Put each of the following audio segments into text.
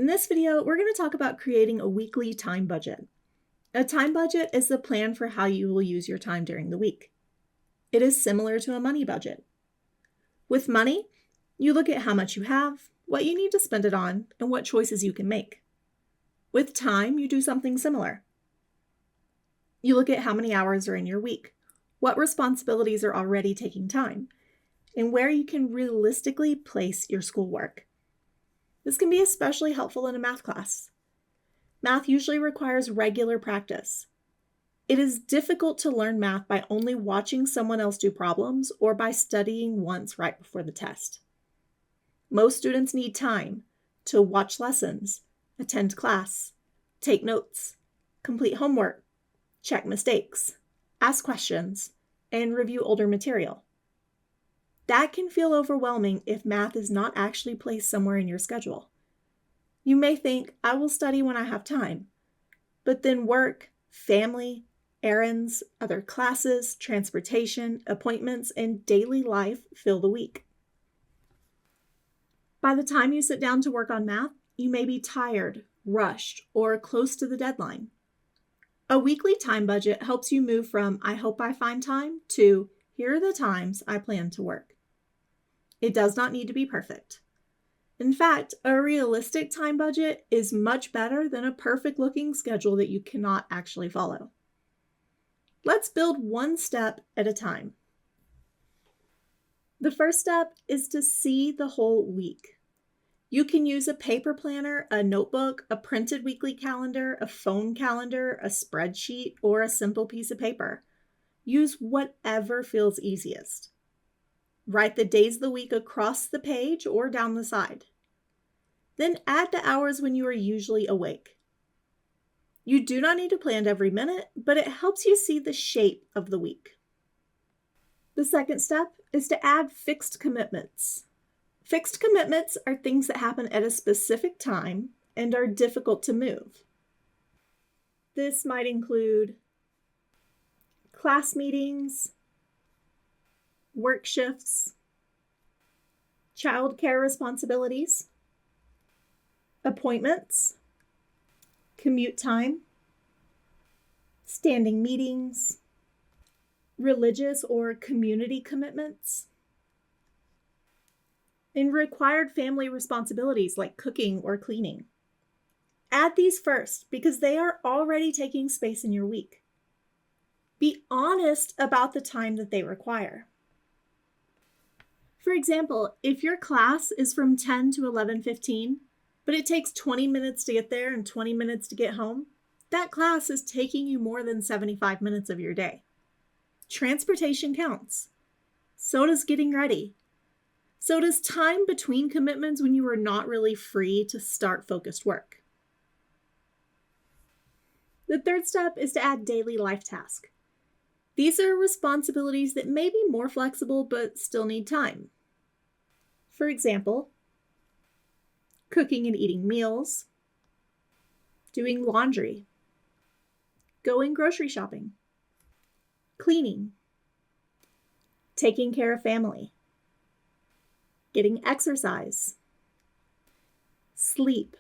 In this video, we're going to talk about creating a weekly time budget. A time budget is the plan for how you will use your time during the week. It is similar to a money budget. With money, you look at how much you have, what you need to spend it on, and what choices you can make. With time, you do something similar. You look at how many hours are in your week, what responsibilities are already taking time, and where you can realistically place your schoolwork. This can be especially helpful in a math class. Math usually requires regular practice. It is difficult to learn math by only watching someone else do problems or by studying once right before the test. Most students need time to watch lessons, attend class, take notes, complete homework, check mistakes, ask questions, and review older material. That can feel overwhelming if math is not actually placed somewhere in your schedule. You may think, I will study when I have time, but then work, family, errands, other classes, transportation, appointments, and daily life fill the week. By the time you sit down to work on math, you may be tired, rushed, or close to the deadline. A weekly time budget helps you move from I hope I find time to here are the times I plan to work. It does not need to be perfect. In fact, a realistic time budget is much better than a perfect-looking schedule that you cannot actually follow. Let's build one step at a time. The first step is to see the whole week. You can use a paper planner, a notebook, a printed weekly calendar, a phone calendar, a spreadsheet, or a simple piece of paper. Use whatever feels easiest. Write the days of the week across the page or down the side. Then add the hours when you are usually awake. You do not need to plan every minute, but it helps you see the shape of the week. The second step is to add fixed commitments. Fixed commitments are things that happen at a specific time and are difficult to move. This might include class meetings, work shifts, childcare responsibilities, appointments, commute time, standing meetings, religious or community commitments, and required family responsibilities like cooking or cleaning. Add these first because they are already taking space in your week. Be honest about the time that they require. For example, if your class is from 10 to 11:15, but it takes 20 minutes to get there and 20 minutes to get home, that class is taking you more than 75 minutes of your day. Transportation counts. So does getting ready. So does time between commitments when you are not really free to start focused work. The third step is to add daily life tasks. These are responsibilities that may be more flexible but still need time. For example, cooking and eating meals, doing laundry, going grocery shopping, cleaning, taking care of family, getting exercise, sleep,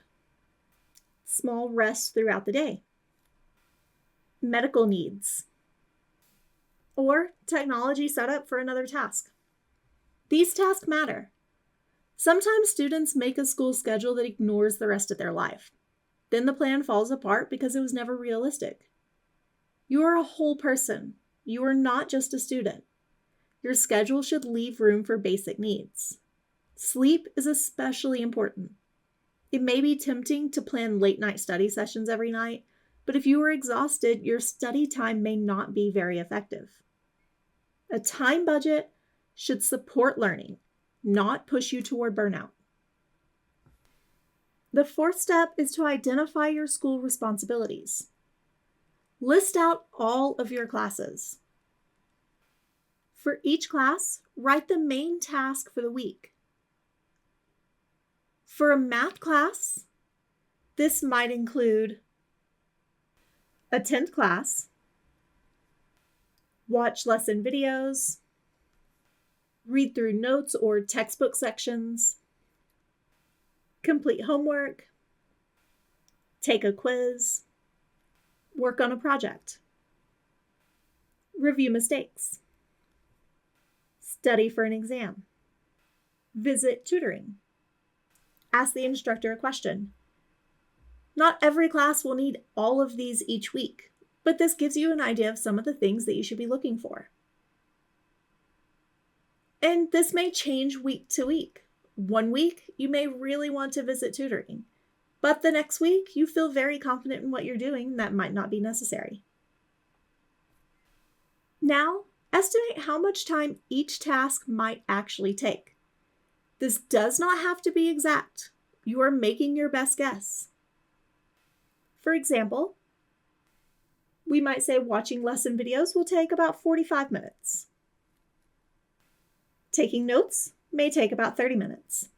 small rests throughout the day, medical needs, or technology setup for another task. These tasks matter. Sometimes students make a school schedule that ignores the rest of their life. Then the plan falls apart because it was never realistic. You are a whole person. You are not just a student. Your schedule should leave room for basic needs. Sleep is especially important. It may be tempting to plan late night study sessions every night, but if you are exhausted, your study time may not be very effective. A time budget should support learning, not push you toward burnout. The fourth step is to identify your school responsibilities. List out all of your classes. For each class, write the main task for the week. For a math class, this might include attend class, watch lesson videos, read through notes or textbook sections, complete homework, take a quiz, work on a project, review mistakes, study for an exam, visit tutoring, ask the instructor a question. Not every class will need all of these each week, but this gives you an idea of some of the things that you should be looking for. And this may change week to week. One week, you may really want to visit tutoring, but the next week, you feel very confident in what you're doing, that might not be necessary. Now, estimate how much time each task might actually take. This does not have to be exact. You are making your best guess. For example, we might say watching lesson videos will take about 45 minutes. Taking notes may take about 30 minutes.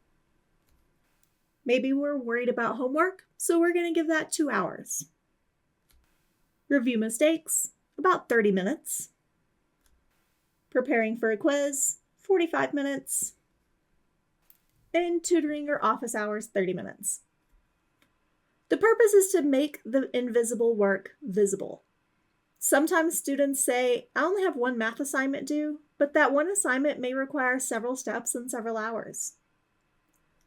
Maybe we're worried about homework, so we're going to give that 2 hours. Review mistakes, about 30 minutes. Preparing for a quiz, 45 minutes. And tutoring or office hours, 30 minutes. The purpose is to make the invisible work visible. Sometimes students say, I only have one math assignment due, but that one assignment may require several steps and several hours.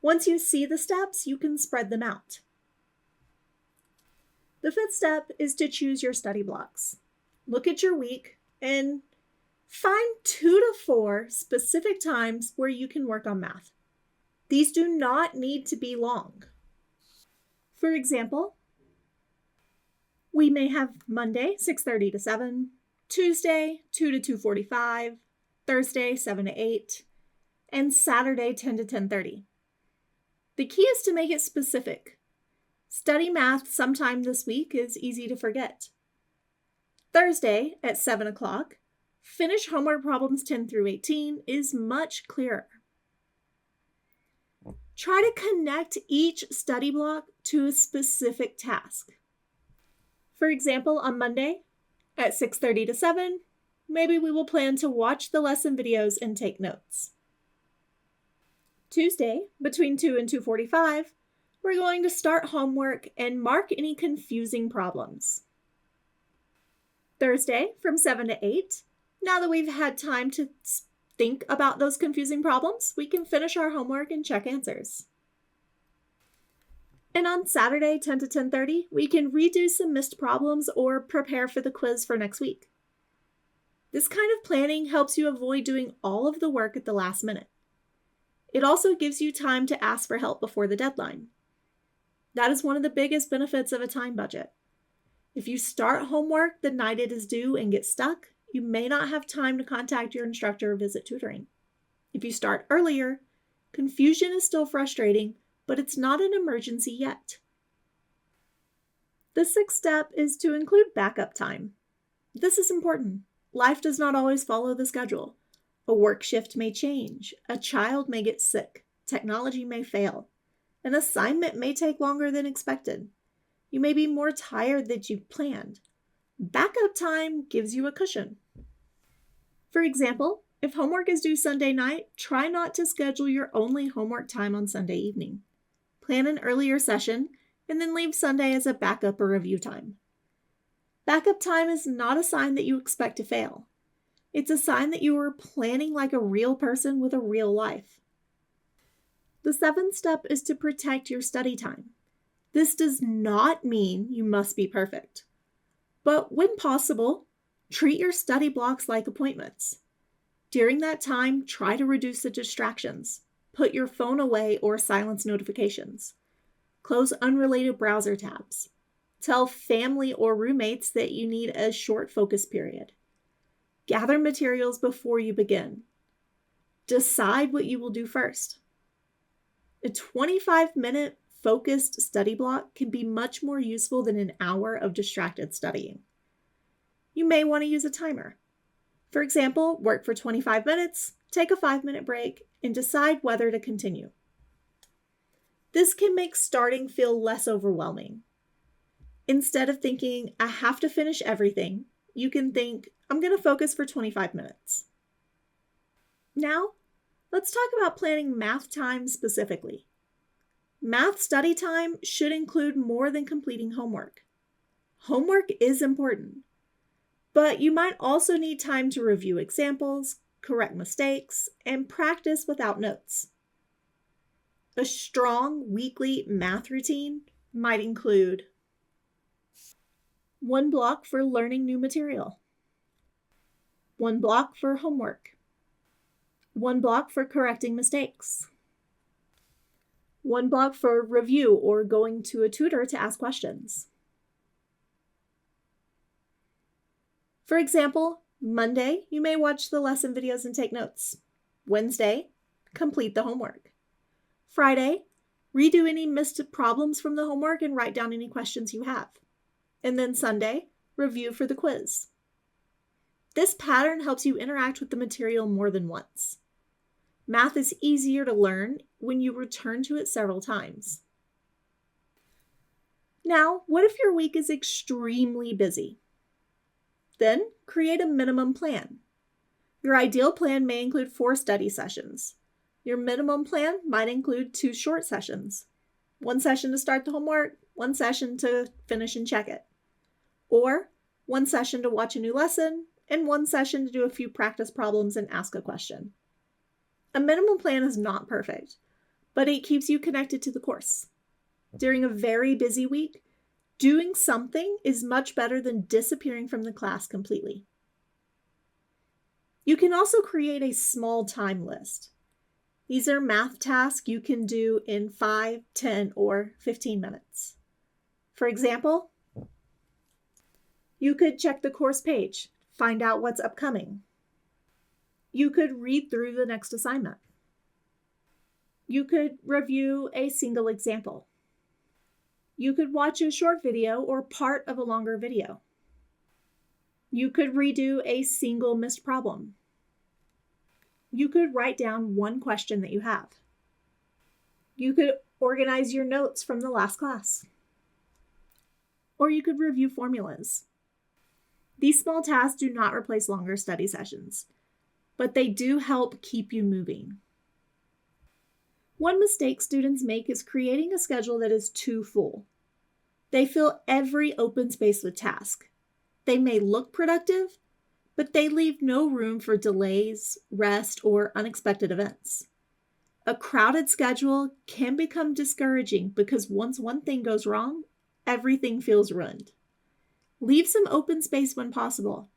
Once you see the steps, you can spread them out. The fifth step is to choose your study blocks. Look at your week and find 2 to 4 specific times where you can work on math. These do not need to be long. For example, we may have Monday, 6:30 to 7, Tuesday, 2 to 2:45, Thursday, 7 to 8, and Saturday, 10 to 10:30. The key is to make it specific. Study math sometime this week is easy to forget. Thursday at 7 o'clock, finish homework problems 10 through 18 is much clearer. Try to connect each study block to a specific task. For example, on Monday at 6:30 to 7, maybe we will plan to watch the lesson videos and take notes. Tuesday, between 2 and 2:45, we're going to start homework and mark any confusing problems. Thursday, from 7 to 8, now that we've had time to think about those confusing problems, we can finish our homework and check answers. And on Saturday, 10 to 10:30, we can redo some missed problems or prepare for the quiz for next week. This kind of planning helps you avoid doing all of the work at the last minute. It also gives you time to ask for help before the deadline. That is one of the biggest benefits of a time budget. If you start homework the night it is due and get stuck, you may not have time to contact your instructor or visit tutoring. If you start earlier, confusion is still frustrating, but it's not an emergency yet. The sixth step is to include backup time. This is important. Life does not always follow the schedule. A work shift may change, a child may get sick, technology may fail, an assignment may take longer than expected. You may be more tired than you planned. Backup time gives you a cushion. For example, if homework is due Sunday night, try not to schedule your only homework time on Sunday evening. Plan an earlier session and then leave Sunday as a backup or review time. Backup time is not a sign that you expect to fail. It's a sign that you are planning like a real person with a real life. The seventh step is to protect your study time. This does not mean you must be perfect. But when possible, treat your study blocks like appointments. During that time, try to reduce the distractions. Put your phone away or silence notifications. Close unrelated browser tabs. Tell family or roommates that you need a short focus period. Gather materials before you begin. Decide what you will do first. A 25-minute focused study block can be much more useful than an hour of distracted studying. You may want to use a timer. For example, work for 25 minutes, take a 5-minute break, and decide whether to continue. This can make starting feel less overwhelming. Instead of thinking, I have to finish everything, you can think, I'm going to focus for 25 minutes. Now, let's talk about planning math time specifically. Math study time should include more than completing homework. Homework is important, but you might also need time to review examples, correct mistakes, and practice without notes. A strong weekly math routine might include 1 block for learning new material, 1 block for homework, 1 block for correcting mistakes, 1 block for review or going to a tutor to ask questions. For example, Monday, you may watch the lesson videos and take notes. Wednesday, complete the homework. Friday, redo any missed problems from the homework and write down any questions you have. And then Sunday, review for the quiz. This pattern helps you interact with the material more than once. Math is easier to learn when you return to it several times. Now, what if your week is extremely busy? Then, create a minimum plan. Your ideal plan may include 4 study sessions. Your minimum plan might include 2 short sessions. 1 session to start the homework, 1 session to finish and check it. Or 1 session to watch a new lesson, and 1 session to do a few practice problems and ask a question. A minimum plan is not perfect, but it keeps you connected to the course. During a very busy week, doing something is much better than disappearing from the class completely. You can also create a small time list. These are math tasks you can do in 5, 10, or 15 minutes. For example, you could check the course page, find out what's upcoming. You could read through the next assignment. You could review a single example. You could watch a short video or part of a longer video. You could redo a single missed problem. You could write down 1 question that you have. You could organize your notes from the last class. Or you could review formulas. These small tasks do not replace longer study sessions, but they do help keep you moving. One mistake students make is creating a schedule that is too full. They fill every open space with tasks. They may look productive, but they leave no room for delays, rest, or unexpected events. A crowded schedule can become discouraging because once one thing goes wrong, everything feels ruined. Leave some open space when possible.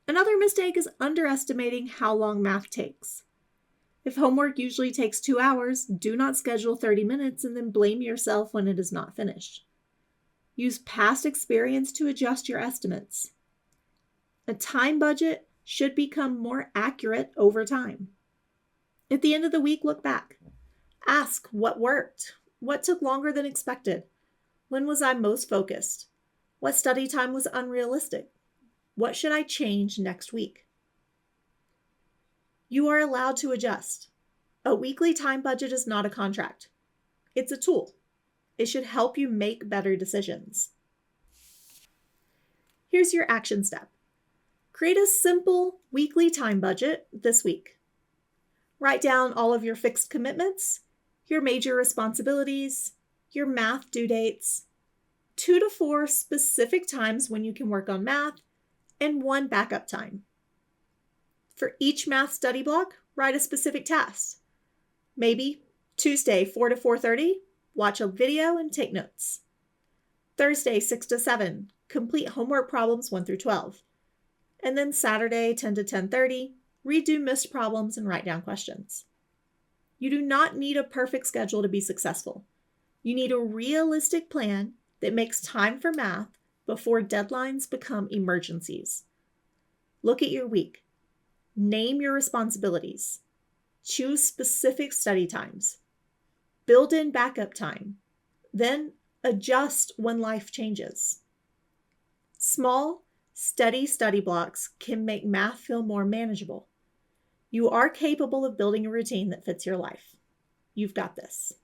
Another mistake is underestimating how long math takes. If homework usually takes 2 hours, do not schedule 30 minutes and then blame yourself when it is not finished. Use past experience to adjust your estimates. A time budget should become more accurate over time. At the end of the week, look back. Ask what worked, what took longer than expected, when was I most focused, what study time was unrealistic, what should I change next week? You are allowed to adjust. A weekly time budget is not a contract. It's a tool. It should help you make better decisions. Here's your action step. Create a simple weekly time budget this week. Write down all of your fixed commitments, your major responsibilities, your math due dates, 2 to 4 specific times when you can work on math, and 1 backup time. For each math study block, write a specific task. Maybe Tuesday, 4 to 4:30, watch a video and take notes. Thursday, 6 to 7, complete homework problems 1 through 12. And then Saturday, 10 to 10:30, redo missed problems and write down questions. You do not need a perfect schedule to be successful. You need a realistic plan that makes time for math before deadlines become emergencies. Look at your week. Name your responsibilities. Choose specific study times. Build in backup time. Then adjust when life changes. Small, steady study blocks can make math feel more manageable. You are capable of building a routine that fits your life. You've got this.